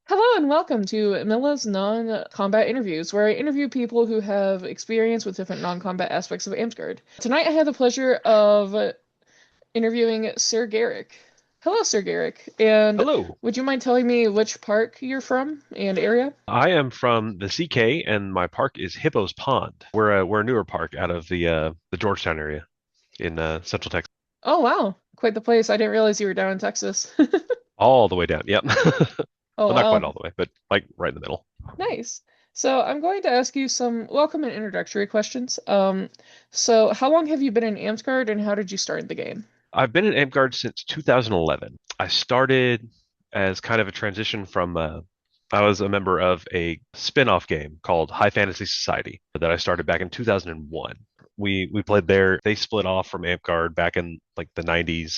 Hello and welcome to Mila's non-combat interviews, where I interview people who have experience with different non-combat aspects of Amtgard. Tonight I have the pleasure of interviewing Sir Garrick. Hello, Sir Garrick. And Hello, would you mind telling me which park you're from and area? I am from the CK, and my park is Hippo's Pond. We're a newer park out of the Georgetown area in Central Texas, Oh, wow. Quite the place. I didn't realize you were down in Texas. all the way down. Yep. Oh, Well, not quite wow. all the way, but like right in the middle. Nice. So I'm going to ask you some welcome and introductory questions. So how long have you been in Amtgard and how did you start in the game? I've been in Amtgard since 2011. I started as kind of a transition from I was a member of a spin-off game called High Fantasy Society that I started back in 2001. We played there. They split off from Amtgard back in like the 90s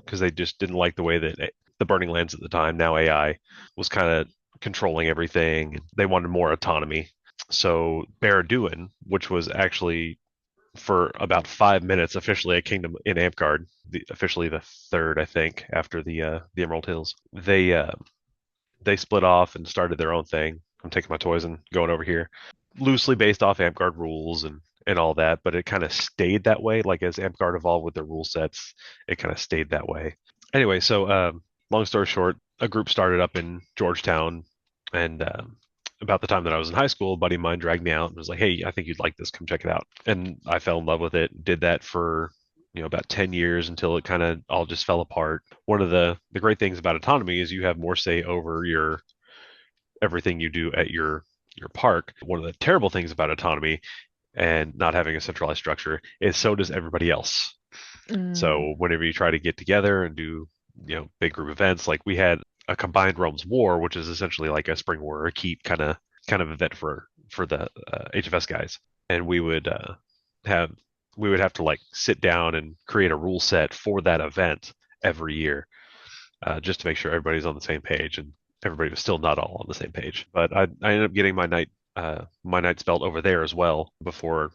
because they just didn't like the way that the Burning Lands at the time, now AI, was kind of controlling everything. They wanted more autonomy. So Barad, which was actually for about 5 minutes officially a kingdom in Amtgard, officially the third, I think, after the Emerald Hills. They split off and started their own thing. I'm taking my toys and going over here, loosely based off Amtgard rules and all that, but it kind of stayed that way. Like as Amtgard evolved with their rule sets, it kind of stayed that way. Anyway, so long story short, a group started up in Georgetown, and about the time that I was in high school, a buddy of mine dragged me out and was like, "Hey, I think you'd like this. Come check it out." And I fell in love with it. Did that for about 10 years until it kind of all just fell apart. One of the great things about autonomy is you have more say over your everything you do at your park. One of the terrible things about autonomy and not having a centralized structure is so does everybody else. Mm. So whenever you try to get together and do big group events, like we had a combined realms war, which is essentially like a spring war or a keep kind of event for the HFS guys, and have we would have to like sit down and create a rule set for that event every year, just to make sure everybody's on the same page, and everybody was still not all on the same page. But I ended up getting my knight's belt over there as well before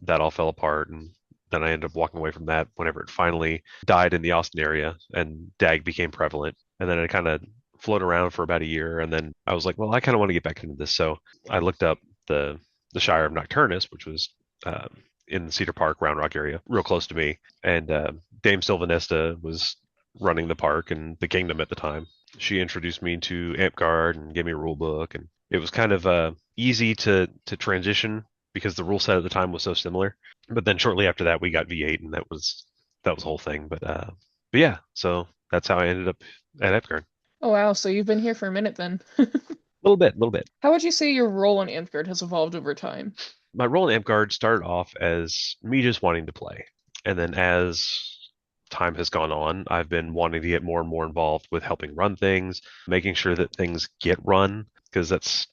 that all fell apart, and then I ended up walking away from that whenever it finally died in the Austin area and DAG became prevalent. And then it kind of floated around for about a year, and then I was like, well, I kind of want to get back into this. So I looked up the Shire of Nocturnus, which was in the Cedar Park, Round Rock area, real close to me. And Dame Sylvanesta was running the park and the kingdom at the time. She introduced me to Amtgard and gave me a rule book, and it was kind of easy to transition because the rule set at the time was so similar. But then shortly after that, we got V8, and that was the whole thing. But yeah, so that's how I ended up at Amtgard. Oh, wow. So you've been here for a minute then. A little bit. How would you say your role in Amtgard has evolved over time? My role in Amtgard started off as me just wanting to play, and then as time has gone on, I've been wanting to get more and more involved with helping run things, making sure that things get run, because that's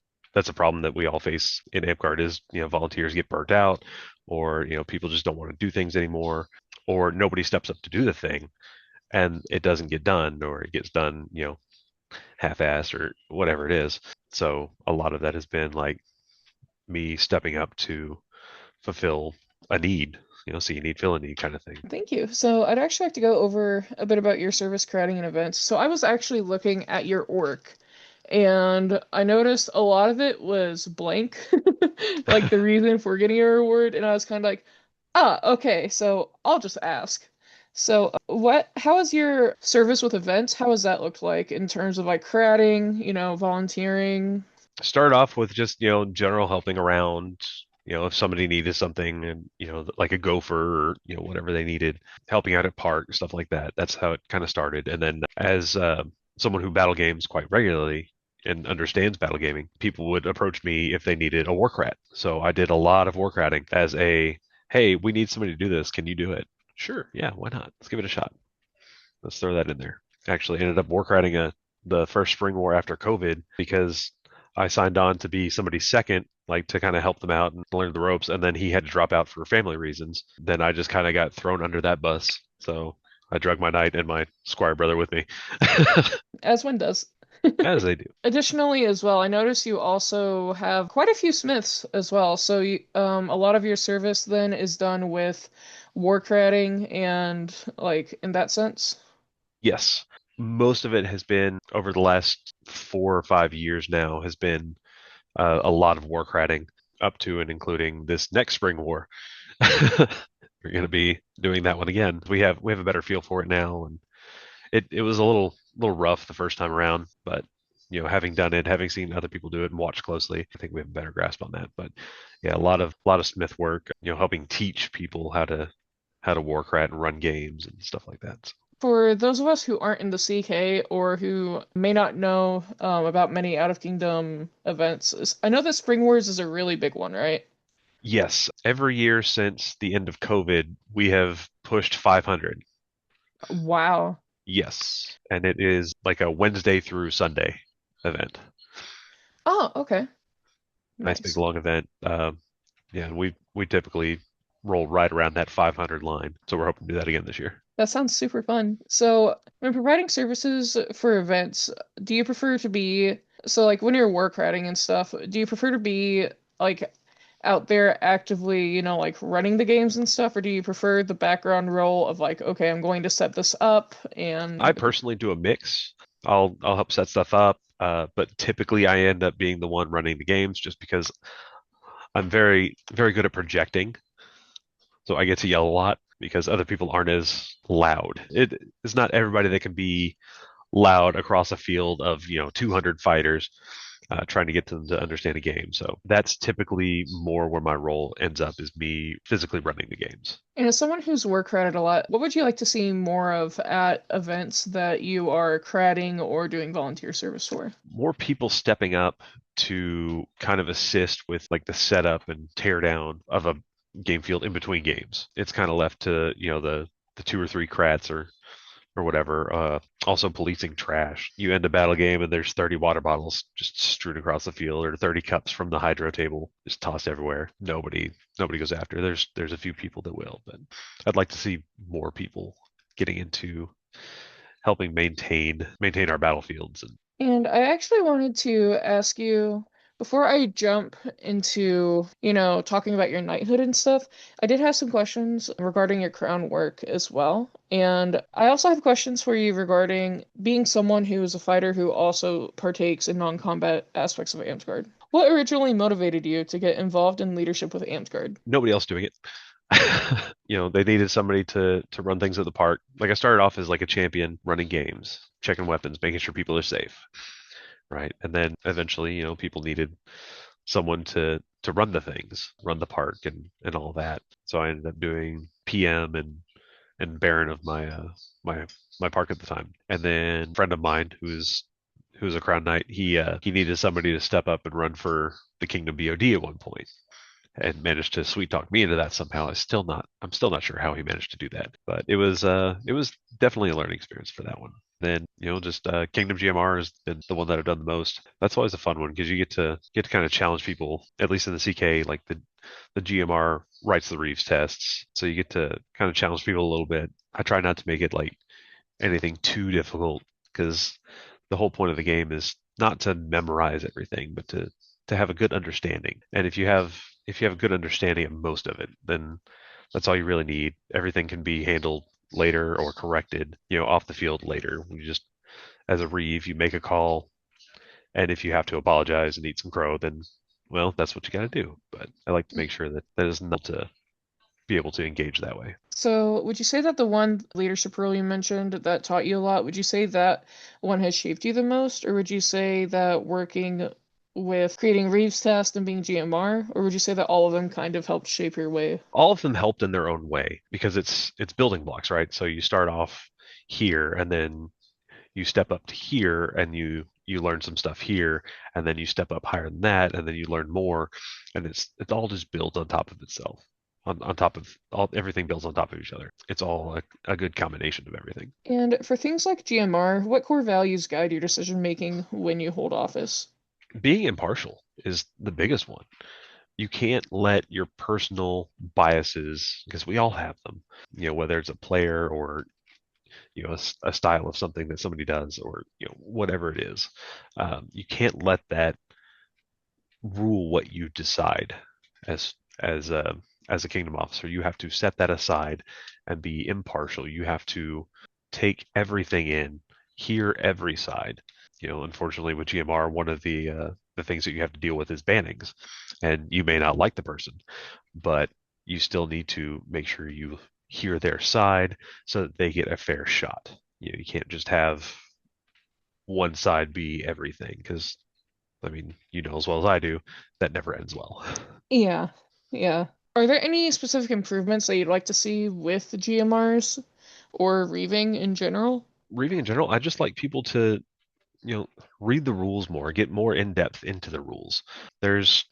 a problem that we all face in Amtgard is, volunteers get burnt out, or, people just don't want to do things anymore, or nobody steps up to do the thing and it doesn't get done, or it gets done, half-assed or whatever it is. So a lot of that has been like me stepping up to fulfill a need, see a need, fill a need kind of thing. Thank you. So I'd actually like to go over a bit about your service crafting and events. So I was actually looking at your org, and I noticed a lot of it was blank, like the reason for getting a reward, and I was kind of like, ah, okay, so I'll just ask. So how is your service with events? How has that looked like in terms of like creating, volunteering? Start off with just, general helping around, if somebody needed something and, like a gopher or, whatever they needed, helping out at park, stuff like that. That's how it kind of started. And then as someone who battle games quite regularly and understands battle gaming, people would approach me if they needed a WarCrat. So I did a lot of WarCratting as a, hey, we need somebody to do this. Can you do it? Sure. Yeah, why not? Let's give it a shot. Let's throw that in there. Actually ended up WarCratting the first spring war after COVID because I signed on to be somebody's second, like to kind of help them out and learn the ropes, and then he had to drop out for family reasons. Then I just kind of got thrown under that bus. So I drug my knight and my squire brother with me, As one does. as they do. Additionally, as well, I notice you also have quite a few smiths as well. So a lot of your service then is done with war cratting and like in that sense. Yes. Most of it has been over the last 4 or 5 years now has been a lot of warcratting up to and including this next spring war. We're going to be doing that one again. We have a better feel for it now, and it was a little rough the first time around, but having done it, having seen other people do it and watched closely, I think we have a better grasp on that. But yeah, a lot of smith work, helping teach people how to warcrat and run games and stuff like that. So, For those of us who aren't in the CK or who may not know about many out of kingdom events, I know that Spring Wars is a really big one, right? yes, every year since the end of COVID, we have pushed 500. Wow. Yes, and it is like a Wednesday through Sunday event. Oh, okay. Nice big Nice. long event. Yeah, and we typically roll right around that 500 line, so we're hoping to do that again this year. That sounds super fun. So, when providing services for events, do you prefer to be so like when you're work ratting and stuff, do you prefer to be like out there actively, like running the games and stuff, or do you prefer the background role of like, okay, I'm going to set this up I and personally do a mix. I'll help set stuff up, but typically I end up being the one running the games just because I'm very very good at projecting, so I get to yell a lot because other people aren't as loud. It is not everybody that can be loud across a field of 200 fighters trying to get them to understand a game. So that's typically more where my role ends up is me physically running the games. And as someone who's work cratted a lot, what would you like to see more of at events that you are cratting or doing volunteer service for? More people stepping up to kind of assist with like the setup and tear down of a game field in between games. It's kind of left to the two or three crats or whatever. Also policing trash. You end a battle game and there's 30 water bottles just strewn across the field, or 30 cups from the hydro table just tossed everywhere. Nobody goes after. There's a few people that will, but I'd like to see more people getting into helping maintain our battlefields. And And I actually wanted to ask you, before I jump into, talking about your knighthood and stuff, I did have some questions regarding your crown work as well. And I also have questions for you regarding being someone who is a fighter who also partakes in non-combat aspects of Amtgard. What originally motivated you to get involved in leadership with Amtgard? nobody else doing it. They needed somebody to run things at the park. Like I started off as like a champion running games, checking weapons, making sure people are safe, right? And then eventually, people needed someone to run the things, run the park and all that. So I ended up doing PM and Baron of my my park at the time. And then a friend of mine who's a Crown Knight, he needed somebody to step up and run for the Kingdom BOD at one point and managed to sweet talk me into that somehow. I'm still not sure how he managed to do that, but it was definitely a learning experience for that one. Then just Kingdom GMR has been the one that I've done the most. That's always a fun one because you get to kind of challenge people, at least in the CK, like the GMR writes the Reeves tests, so you get to kind of challenge people a little bit. I try not to make it like anything too difficult because the whole point of the game is not to memorize everything, but to have a good understanding. And if you have a good understanding of most of it, then that's all you really need. Everything can be handled later or corrected, off the field later. You just as a reeve, you make a call, and if you have to apologize and eat some crow, then well, that's what you got to do. But I like to make sure that that is not to be able to engage that way. So, would you say that the one leadership role you mentioned that taught you a lot, would you say that one has shaped you the most, or would you say that working with creating Reeves test and being GMR, or would you say that all of them kind of helped shape your way? All of them helped in their own way because it's building blocks, right? So you start off here and then you step up to here and you learn some stuff here and then you step up higher than that and then you learn more, and it's all just built on top of itself, on top of all everything builds on top of each other. It's all a good combination of everything. And for things like GMR, what core values guide your decision making when you hold office? Being impartial is the biggest one. You can't let your personal biases, because we all have them, whether it's a player or a style of something that somebody does, or whatever it is. You can't let that rule what you decide as as a as a kingdom officer. You have to set that aside and be impartial. You have to take everything in hear every side. Unfortunately with GMR, one of the things that you have to deal with is bannings, and you may not like the person, but you still need to make sure you hear their side so that they get a fair shot. You can't just have one side be everything because, I mean, you know as well as I do, that never ends well. Yeah, yeah. Are there any specific improvements that you'd like to see with the GMRs or Reeving in general? Reading in general, I just like people to, you know, read the rules more, get more in depth into the rules. There's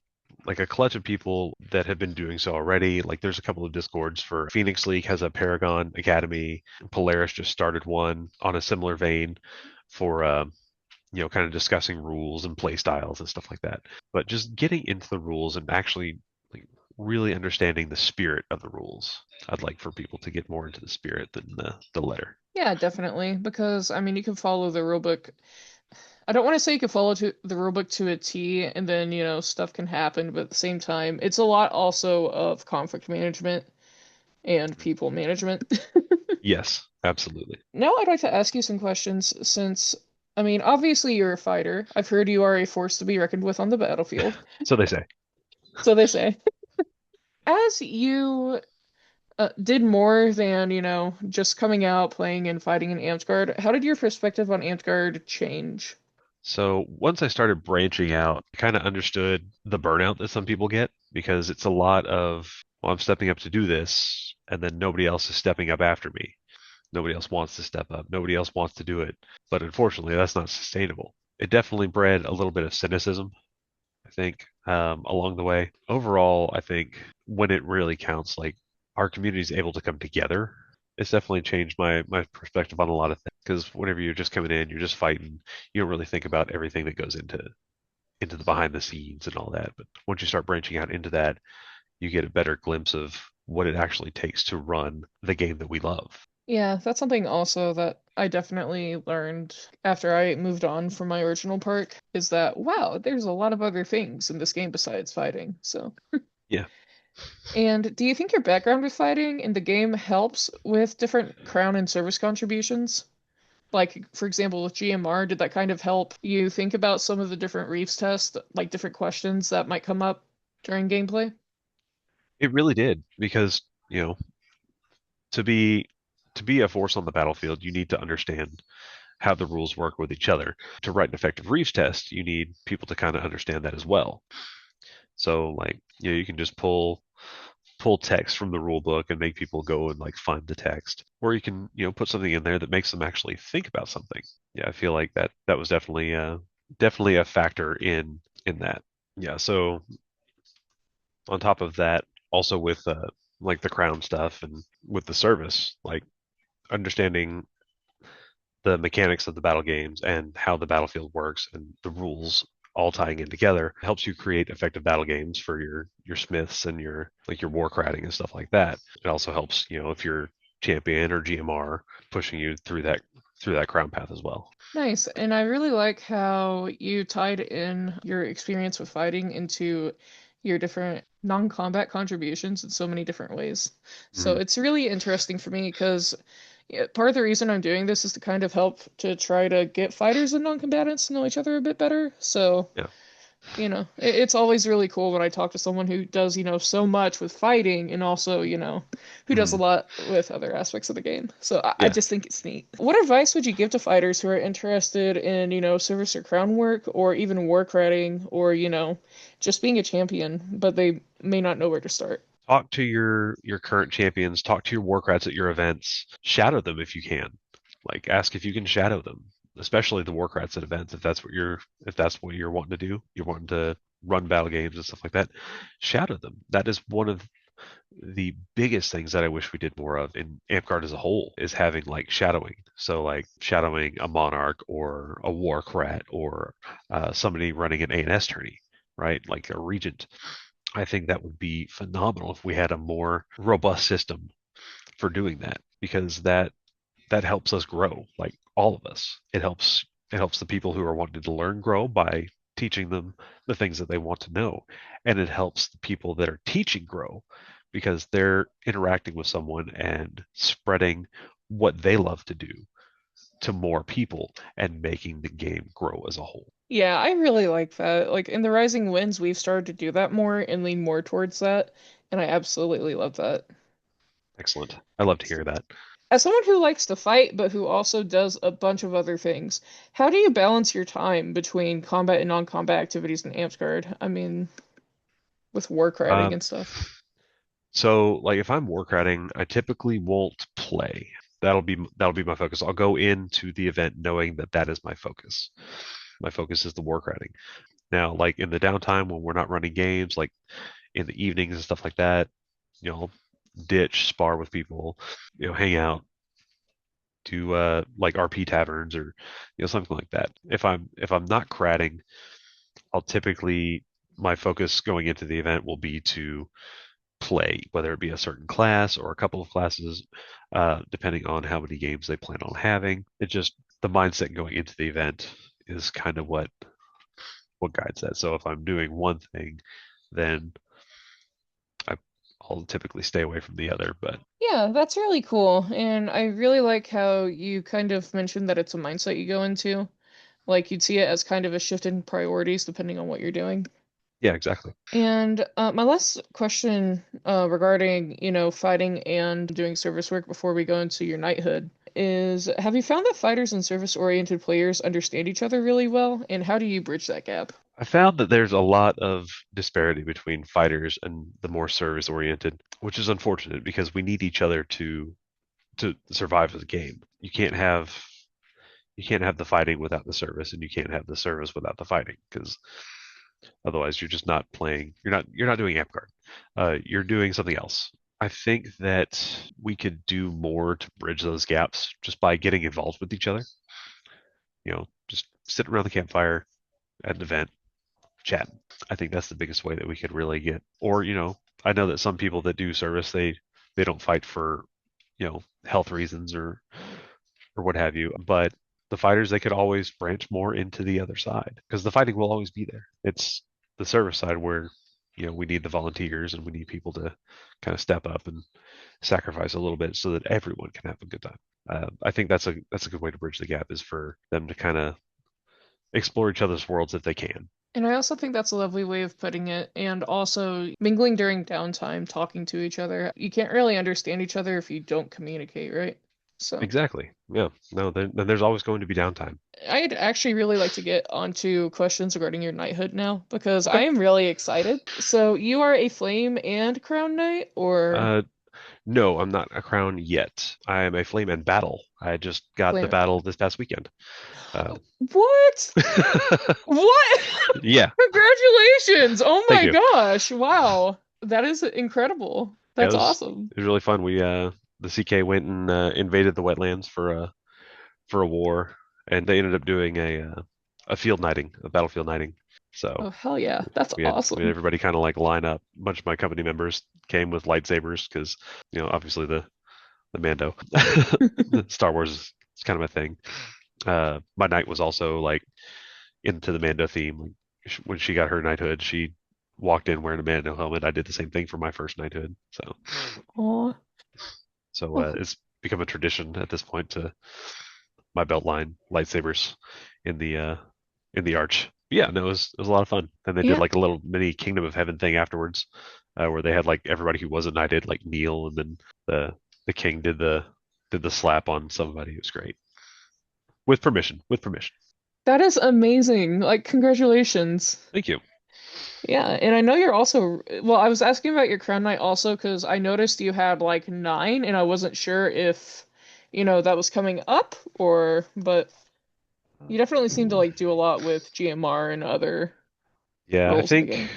like a clutch of people that have been doing so already. Like there's a couple of discords for Phoenix League has a Paragon Academy. Polaris just started one on a similar vein for kind of discussing rules and play styles and stuff like that. But just getting into the rules and actually like really understanding the spirit of the rules. I'd like for people to get more into the spirit than the letter. Yeah, definitely. Because I mean, you can follow the rulebook. I don't want to say you can follow the rulebook to a T, and then stuff can happen. But at the same time, it's a lot also of conflict management and people management. Yes, absolutely. Now I'd like to ask you some questions since, I mean, obviously you're a fighter. I've heard you are a force to be reckoned with on the battlefield. So they say. So they say. As you did more than, just coming out, playing and fighting in Amtgard, how did your perspective on Amtgard change? So once I started branching out, I kind of understood the burnout that some people get because it's a lot of, well, I'm stepping up to do this, and then nobody else is stepping up after me. Nobody else wants to step up. Nobody else wants to do it. But unfortunately, that's not sustainable. It definitely bred a little bit of cynicism, I think, along the way. Overall, I think when it really counts, like our community is able to come together. It's definitely changed my perspective on a lot of things. Because whenever you're just coming in, you're just fighting. You don't really think about everything that goes into the behind the scenes and all that. But once you start branching out into that, you get a better glimpse of what it actually takes to run the game that we love. Yeah, that's something also that I definitely learned after I moved on from my original park is that, wow, there's a lot of other things in this game besides fighting. So, Yeah. and do you think your background with fighting in the game helps with different crown and service contributions? Like, for example, with GMR, did that kind of help you think about some of the different Reeves tests, like different questions that might come up during gameplay? It really did because, to be to be a force on the battlefield, you need to understand how the rules work with each other. To write an effective Reeves test, you need people to kind of understand that as well. So like, you can just pull text from the rule book and make people go and like find the text, or you can put something in there that makes them actually think about something. Yeah, I feel like that was definitely a factor in that. Yeah, so on top of that, also with like the crown stuff and with the service, like understanding the mechanics of the battle games and how the battlefield works and the rules all tying in together helps you create effective battle games for your smiths and your like your warcratting and stuff like that. It also helps, if you're champion or GMR pushing you through that crown path as well. Nice. And I really like how you tied in your experience with fighting into your different non-combat contributions in so many different ways. So Mhm. it's really interesting for me because part of the reason I'm doing this is to kind of help to try to get fighters and non-combatants to know each other a bit better. So Yeah. it's always really cool when I talk to someone who does, so much with fighting and also, who does a Mhm. lot with other aspects of the game. So I Yeah. just think it's neat. What advice would you give to fighters who are interested in, service or crown work or even warcratting or, just being a champion, but they may not know where to start? Talk to your current champions, talk to your warcrats at your events, shadow them if you can. Like ask if you can shadow them, especially the warcrats at events if that's what you're wanting to do. You're wanting to run battle games and stuff like that. Shadow them. That is one of the biggest things that I wish we did more of in Amtgard as a whole is having like shadowing. So like shadowing a monarch or a warcrat or somebody running an A&S tourney, right? Like a regent. I think that would be phenomenal if we had a more robust system for doing that because that helps us grow, like all of us. It helps the people who are wanting to learn grow by teaching them the things that they want to know. And it helps the people that are teaching grow because they're interacting with someone and spreading what they love to do to more people and making the game grow as a whole. Yeah, I really like that. Like in the Rising Winds, we've started to do that more and lean more towards that, and I absolutely love that. Excellent. I love to hear that. As someone who likes to fight, but who also does a bunch of other things, how do you balance your time between combat and non-combat activities in Amtgard? I mean, with Uh, WarCratting and stuff. so like if I'm WarCratting, I typically won't play. That'll be my focus. I'll go into the event knowing that that is my focus. My focus is the WarCratting. Now, like in the downtime when we're not running games, like in the evenings and stuff like that, I'll ditch, spar with people, hang out, do like RP taverns or something like that. If I'm not cratting, I'll typically my focus going into the event will be to play, whether it be a certain class or a couple of classes, depending on how many games they plan on having. It just the mindset going into the event is kind of what guides that. So if I'm doing one thing, then I, I'll typically stay away from the other. But Yeah, that's really cool. And I really like how you kind of mentioned that it's a mindset you go into. Like you'd see it as kind of a shift in priorities depending on what you're doing. yeah, exactly. And my last question regarding, fighting and doing service work before we go into your knighthood is, have you found that fighters and service-oriented players understand each other really well, and how do you bridge that gap? I found that there's a lot of disparity between fighters and the more service oriented, which is unfortunate because we need each other to survive as a game. You can't have the fighting without the service, and you can't have the service without the fighting because otherwise you're just not playing. You're not doing Amtgard. You're doing something else. I think that we could do more to bridge those gaps just by getting involved with each other. Just sit around the campfire at an event, chat. I think that's the biggest way that we could really get. Or I know that some people that do service they don't fight for health reasons or what have you, but the fighters they could always branch more into the other side because the fighting will always be there. It's the service side where we need the volunteers and we need people to kind of step up and sacrifice a little bit so that everyone can have a good time. I think that's a good way to bridge the gap is for them to kind of explore each other's worlds if they can. And I also think that's a lovely way of putting it. And also mingling during downtime, talking to each other. You can't really understand each other if you don't communicate, right? So Exactly. Yeah. No, then there's always going to be downtime. I'd actually really like to get onto questions regarding your knighthood now because I Okay. am really excited. So you are a flame and crown knight, or Uh, no, I'm not a crown yet. I am a flame and battle. I just got the flame? battle this past weekend. Uh, What? What? yeah. Congratulations! Oh Thank my you. gosh! Wow, that is incredible. Yeah, it That's was awesome. it was really fun. We the CK went and invaded the wetlands for a war, and they ended up doing a field knighting, a battlefield knighting. Oh So hell yeah, that's we had awesome. everybody kind of like line up. A bunch of my company members came with lightsabers because obviously the Mando, Star Wars is kind of my thing. My knight was also like into the Mando theme. Like, when she got her knighthood, she walked in wearing a Mando helmet. I did the same thing for my first knighthood. Aw. So Well, it's become a tradition at this point to my belt line lightsabers in the uh, in the arch. But yeah, no, it was a lot of fun. And they did yeah, like a little mini Kingdom of Heaven thing afterwards, where they had like everybody who wasn't knighted like kneel, and then the king did the slap on somebody. It was great with permission. With permission. that is amazing. Like, congratulations. Thank you. Yeah, and I know you're also, well, I was asking about your crown knight also because I noticed you had like nine, and I wasn't sure if, that was coming up but you definitely seem to like do a lot with GMR and other Yeah, I roles in the think game.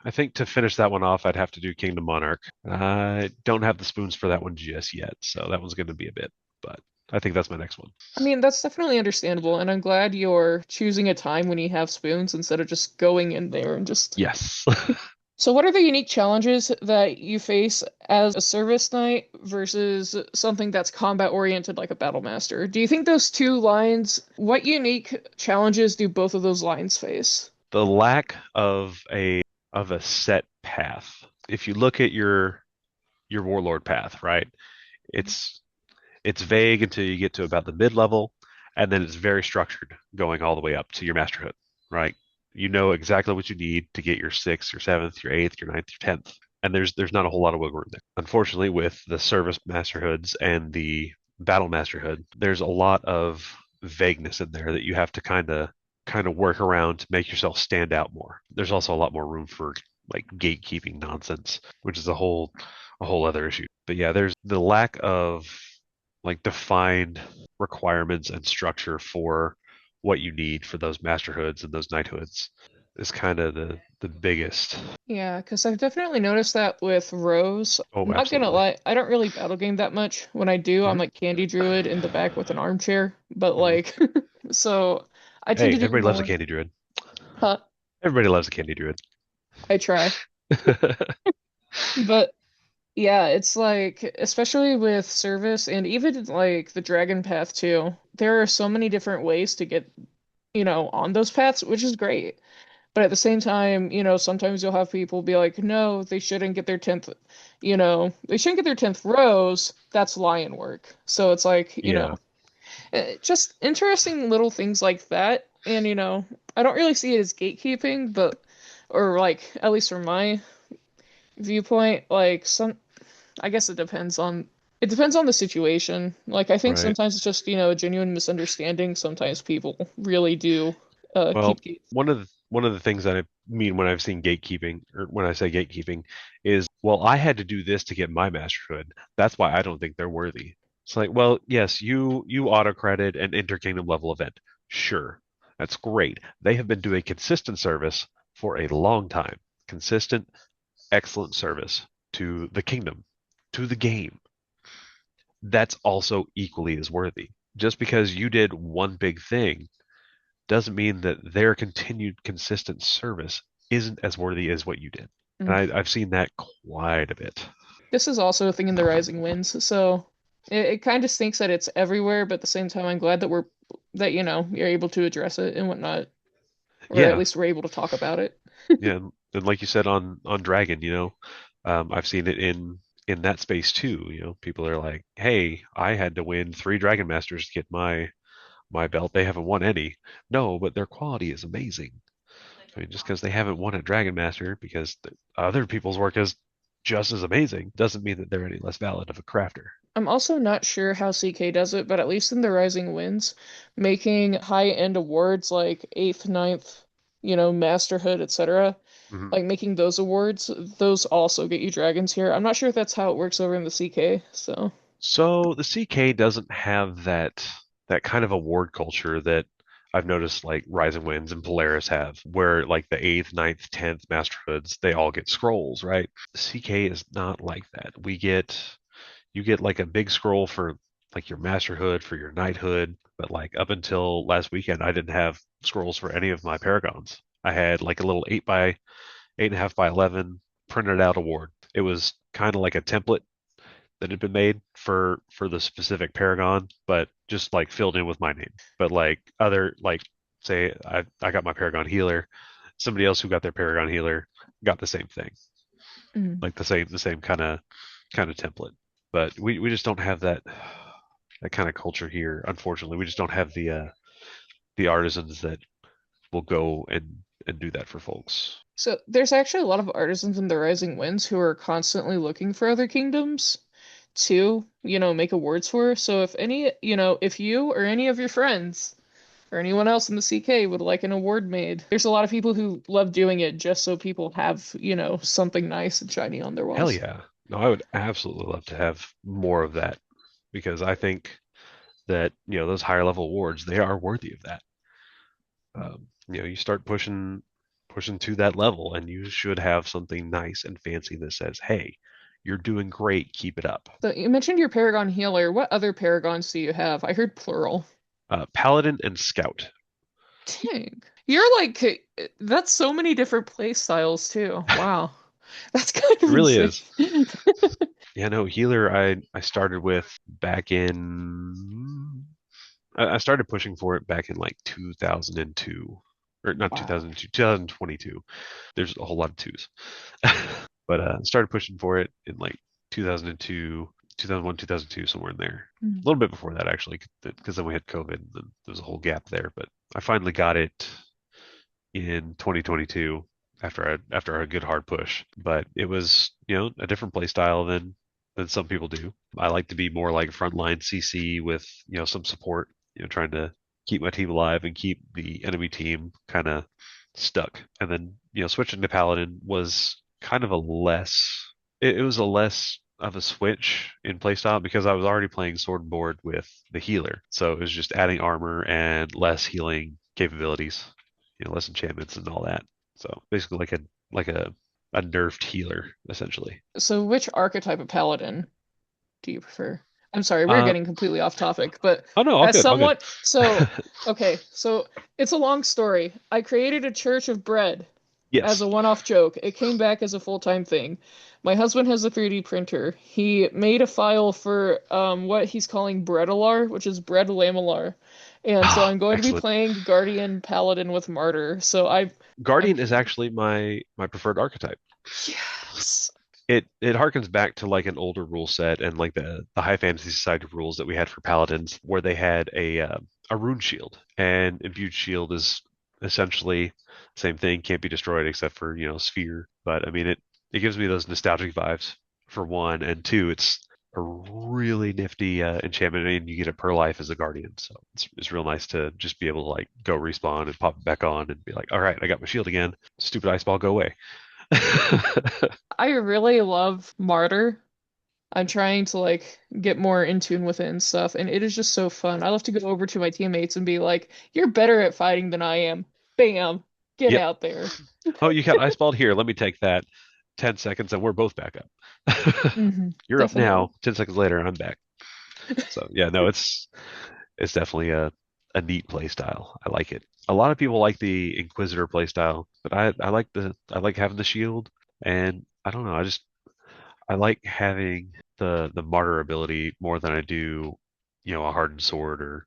I think to finish that one off, I'd have to do Kingdom Monarch. I don't have the spoons for that one just yet, so that one's going to be a bit, but I think that's my next one. I mean, that's definitely understandable, and I'm glad you're choosing a time when you have spoons instead of just going in there and just. Yes. So, what are the unique challenges that you face as a service knight versus something that's combat oriented like a battle master? Do you think those two lines, what unique challenges do both of those lines face? The lack of a set path. If you look at your warlord path, right? It's it's vague until you get to about the mid level, and then it's very structured going all the way up to your masterhood, right? You know exactly what you need to get your sixth, your seventh, your eighth, your ninth, your 10th. And there's not a whole lot of wiggle room there. Unfortunately, with the service masterhoods and the battle masterhood, there's a lot of vagueness in there that you have to kind of work around to make yourself stand out more. There's also a lot more room for like gatekeeping nonsense, which is a whole other issue. But yeah, there's the lack of like defined requirements and structure for what you need for those masterhoods and those knighthoods is kind of the biggest. Yeah, because I've definitely noticed that with Rose. Oh, Not gonna absolutely. lie, I don't really battle game that much. When I do, I'm Hmm. like Candy Druid in the back with an armchair. But Hmm. like, so I tend Hey, to do everybody loves a more. candy druid. Huh, Everybody loves a candy druid. I try. But yeah, it's like, especially with service and even like the Dragon Path too, there are so many different ways to get, on those paths, which is great. But at the same time, sometimes you'll have people be like, no, they shouldn't get their 10th, they shouldn't get their 10th rose. That's lion work. So it's like, Yeah. just interesting little things like that. And, I don't really see it as gatekeeping, but, or like, at least from my viewpoint, like I guess it depends on the situation. Like I think Right. sometimes it's just, a genuine misunderstanding. Sometimes people really do Well, keep gates. one of the things that I mean when I've seen gatekeeping, or when I say gatekeeping, is, well, I had to do this to get my masterhood. That's why I don't think they're worthy. It's like, well, yes, you auto credit an interkingdom level event. Sure, that's great. They have been doing consistent service for a long time. Consistent, excellent service to the kingdom, to the game. That's also equally as worthy. Just because you did one big thing doesn't mean that their continued consistent service isn't as worthy as what you did. And Mm. I've seen that quite a bit. This is also a thing in the Rising Winds, so it kind of stinks that it's everywhere, but at the same time, I'm glad that you're able to address it and whatnot, or at Yeah, least we're able to talk about it. yeah, and like you said on Dragon, I've seen it in that space too. People are like, "Hey, I had to win 3 Dragon Masters to get my belt. They haven't won any." No, but their quality is amazing. I mean, just because they haven't won a Dragon Master because other people's work is just as amazing doesn't mean that they're any less valid of a crafter. I'm also not sure how CK does it, but at least in the Rising Winds, making high-end awards like 8th, ninth, Masterhood, etc., Mhm. like making those awards, those also get you dragons here. I'm not sure if that's how it works over in the CK, so. So the CK doesn't have that kind of award culture that I've noticed like Rising Winds and Polaris have, where like the eighth, ninth, 10th Masterhoods, they all get scrolls, right? CK is not like that. You get like a big scroll for like your Masterhood, for your Knighthood, but like up until last weekend, I didn't have scrolls for any of my Paragons. I had like a little 8.5 by 11 printed out award. It was kind of like a template that had been made for the specific Paragon, but just like filled in with my name. But like other like say I got my Paragon Healer, somebody else who got their Paragon Healer got the same thing, Mm. like the same kind of template. But we just don't have that kind of culture here. Unfortunately, we just don't have the artisans that will go and do that for folks. So there's actually a lot of artisans in the Rising Winds who are constantly looking for other kingdoms to, make awards for. So if you or any of your friends or anyone else in the CK would like an award made, there's a lot of people who love doing it just so people have, something nice and shiny on their Hell walls. yeah. No, I would absolutely love to have more of that because I think that those higher level awards they are worthy of that. You start pushing to that level, and you should have something nice and fancy that says, "Hey, you're doing great. Keep it up." So you mentioned your Paragon healer. What other Paragons do you have? I heard plural. Paladin and Scout. Dang. You're like, that's so many different play styles too. Wow. That's kind It of really insane. is. Yeah, no, healer. I started with back in. I started pushing for it back in like 2002, or not Wow. 2002, 2022. There's a whole lot of twos, but started pushing for it in like 2002. 2001, 2002, somewhere in there. Mm. A little bit before that, actually, because then we had COVID. And then there was a whole gap there. But I finally got it in 2022 after a good hard push. But it was, a different play style than some people do. I like to be more like frontline CC with, some support, trying to keep my team alive and keep the enemy team kind of stuck. And then, switching to Paladin was kind of a less, it was a less of a switch in playstyle because I was already playing sword and board with the healer. So it was just adding armor and less healing capabilities, less enchantments and all that. So basically like a nerfed healer essentially. So which archetype of paladin do you prefer? I'm sorry, we're Uh getting completely off topic, but oh no, all as good, all good. someone, okay, so it's a long story. I created a church of bread as Yes. a one-off joke. It came back as a full-time thing. My husband has a 3D printer. He made a file for what he's calling Breadalar, which is bread lamellar. And so Oh, I'm going to be excellent. playing Guardian Paladin with Martyr. I'm Guardian is actually my preferred archetype. yes. It harkens back to like an older rule set and like the high fantasy society rules that we had for paladins, where they had a rune shield, and imbued shield is essentially same thing, can't be destroyed except for sphere. But I mean it gives me those nostalgic vibes for one, and two, it's a really nifty enchantment, and you get it per life as a guardian, so it's real nice to just be able to like go respawn and pop it back on and be like, all right, I got my shield again. Stupid ice ball, go away. I really love Martyr. I'm trying to like get more in tune with it and stuff, and it is just so fun. I love to go over to my teammates and be like, "You're better at fighting than I am." Bam, get Yep. out there. Oh, you got ice balled here. Let me take that. 10 seconds and we're both back up. You're up Definitely. now. 10 seconds later, I'm back. So yeah, no, it's definitely a neat play style. I like it. A lot of people like the Inquisitor play style, but I like having the shield, and I don't know, I like having the martyr ability more than I do, a hardened sword, or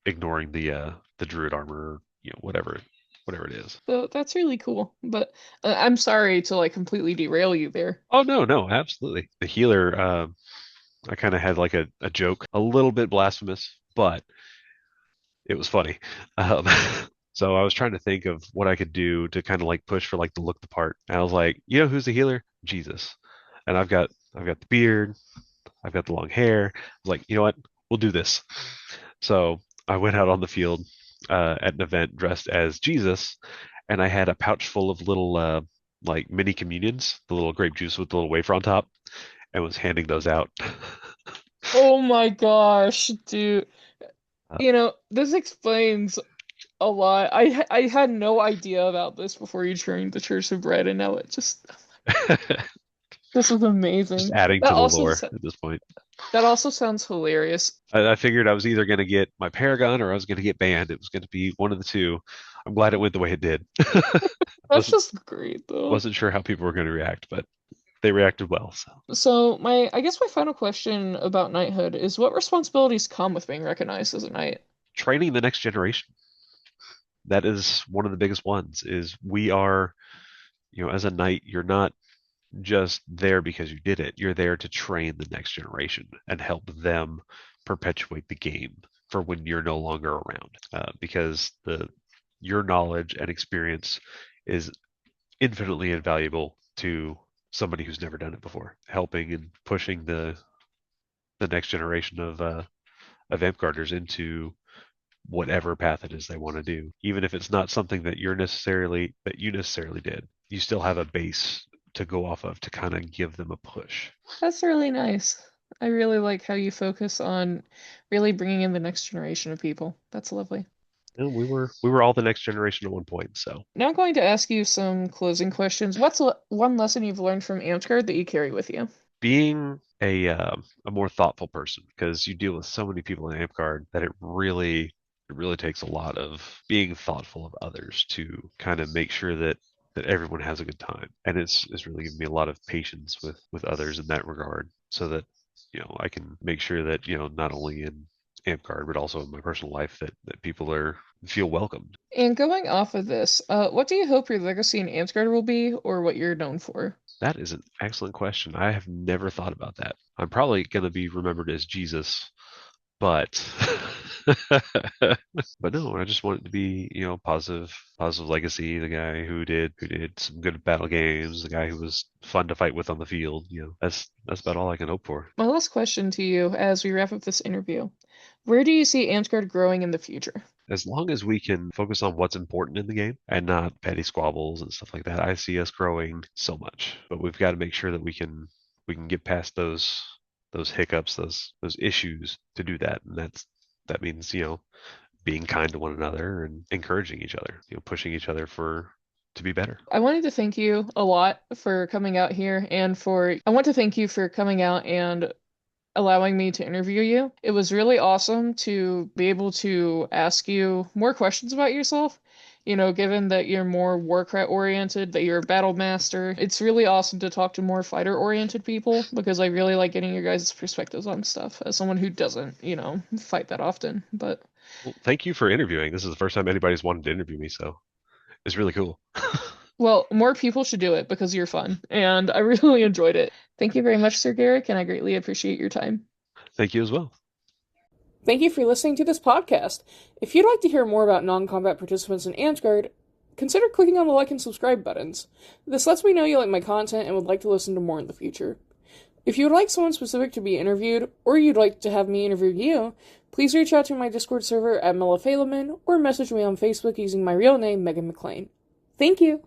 ignoring the druid armor, whatever it is. So that's really cool. But I'm sorry to like completely derail you there. Oh no, no, absolutely. The healer, I kind of had like a joke, a little bit blasphemous, but it was funny. Um, so I was trying to think of what I could do to kind of like push for like the look the part. And I was like, who's the healer? Jesus. And I've got the beard, I've got the long hair. I was like, you know what? We'll do this. So I went out on the field at an event dressed as Jesus, and I had a pouch full of little like mini communions, the little grape juice with the little wafer on top, and was handing those out. Oh my gosh, dude. Uh, This explains a lot. I had no idea about this before you joined the Church of Bread, and now it just this is just amazing. adding That to the also lore at this point. that also sounds hilarious. I figured I was either going to get my Paragon or I was going to get banned. It was going to be one of the two. I'm glad it went the way it did. That's wasn't just great though. wasn't sure how people were going to react, but they reacted well. So So I guess my final question about knighthood is what responsibilities come with being recognized as a knight? training the next generation, that is one of the biggest ones. Is we are, as a knight, you're not just there because you did it. You're there to train the next generation and help them perpetuate the game for when you're no longer around. Because your knowledge and experience is infinitely invaluable to somebody who's never done it before, helping and pushing the next generation of Amtgarders into whatever path it is they want to do. Even if it's not something that you necessarily did, you still have a base to go off of to kind of give them a push. That's really nice. I really like how you focus on really bringing in the next generation of people. That's lovely. And we were all the next generation at one point, so Now I'm going to ask you some closing questions. What's one lesson you've learned from Amtgard that you carry with you? being a more thoughtful person, because you deal with so many people in Amtgard that it really takes a lot of being thoughtful of others to kind of make sure that everyone has a good time. And it's really given me a lot of patience with others in that regard, so that I can make sure that not only in Amtgard but also in my personal life that people feel welcomed. And going off of this, what do you hope your legacy in Amtgard will be, or what you're known for? That is an excellent question. I have never thought about that. I'm probably going to be remembered as Jesus, but but no, I just want it to be, positive legacy, the guy who did some good battle games, the guy who was fun to fight with on the field. That's about all I can hope for. My last question to you as we wrap up this interview. Where do you see Amtgard growing in the future? As long as we can focus on what's important in the game and not petty squabbles and stuff like that, I see us growing so much. But we've got to make sure that we can get past those hiccups, those issues to do that. And that means, being kind to one another and encouraging each other, pushing each other to be better. I wanted to thank you a lot for coming out here I want to thank you for coming out and allowing me to interview you. It was really awesome to be able to ask you more questions about yourself. Given that you're more WarCrat oriented, that you're a battle master, it's really awesome to talk to more fighter oriented people because I really like getting your guys' perspectives on stuff as someone who doesn't, fight that often. But Well, thank you for interviewing. This is the first time anybody's wanted to interview me, so it's really cool. well, more people should do it because you're fun, and I really enjoyed it. Thank you very much, Sir Garrick, and I greatly appreciate your time. Thank you as well. Thank you for listening to this podcast. If you'd like to hear more about non-combat participants in Amtgard, consider clicking on the like and subscribe buttons. This lets me know you like my content and would like to listen to more in the future. If you would like someone specific to be interviewed, or you'd like to have me interview you, please reach out to my Discord server at Mellafalaman or message me on Facebook using my real name, Megan McLean. Thank you!